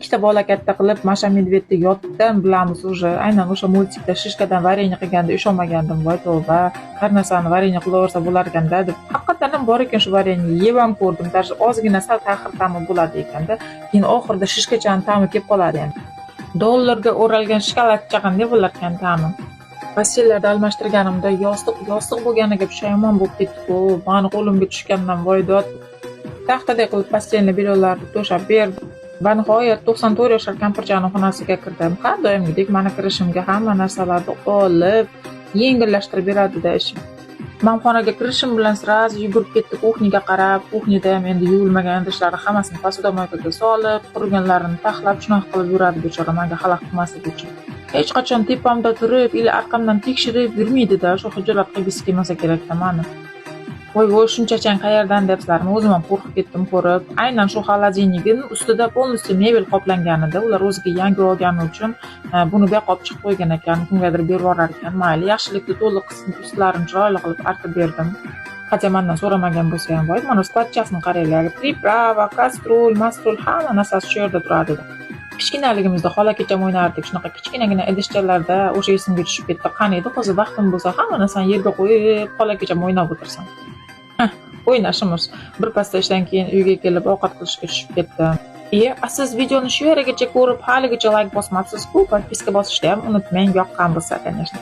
ikkita bola katta qilib Masha Medvedni yoddan bilamiz уже. Aynan o'sha multikda shishkadan vareniya qilganda ishonmagandim. Voy tavba, har narsani vareniya qilaversa bo'lar ekanda deb. Haqiqatan ham bor ekan shu vareniya. Yeb ham ko'rdim. Даже ozgina sal ta'xir ta'mi bo'ladi ekanda. Keyin oxirida shishkachaning ta'mi kelib qoladi endi. Dollarga o'ralgan shokoladcha qanday bo'lar ekan ta'mi? Pastellarda almashtirganimda yostiq bo'lganiga pushaymon bo'lib ketdi-ku. Mani qo'limga tushgandan voy dod. Taxtaday qilib pastelni binolarni to'shab berdim. Va nihoyat 94 yoshli kampirchaning xonasiga kirdim. Har doimgidek mani kirishimga hamma narsalarni olib, yengillashtirib beradi-da ishim. Men xonaga kirishim bilan sraz yugurib ketdi kuxniyaga qarab, kuxniyada ham endi yuvilmagan idishlarni hammasini posudamykaga solib, qurganlarini taxlab shunaqa qilib yuradi bechora menga xalaqit qilmaslik uchun. Hech qachon tepamda turib, ila orqamdan tekshirib yurmaydi-da, shu hujjat qilgisi kelmasa kerak-da meni. Voy shunchachang qayerdan debsizlarmi? O'zim ham qo'rqib ketdim ko'rib. Aynan shu xolodilnikning ustida polностью mebel qoplanganida, ular o'ziga yangi olgani uchun buni beqop chiqib qo'ygan ekan, kimgadir berib yuborar ekan. Mayli, yaxshilikni to'liq ustlarini chiroyli qilib artib berdim. Hatto mendan so'ramagan bo'lsa ham, voy mana skladchasini qaranglar, priprava, kastrul, mastrul hamma narsasi shu yerda turadi. Kichkinaligimizda xola kecham o'ynardik, shunaqa kichkinagina idishchalarda o'sha esimga tushib ketdi. Qani edi, hozir vaqtim bo'lsa hamma narsani yerga qo'yib, xola kecham o'ynab o'tirsam. O'ynashimiz bir pasda ishdan keyin uyga kelib ovqat qilishga tushib ketdim. Siz videoni shu yergacha ko'rib, haligacha like bosmabsiz-ku, podpiska bosishni ham unutmang, yoqqan bo'lsa, конечно.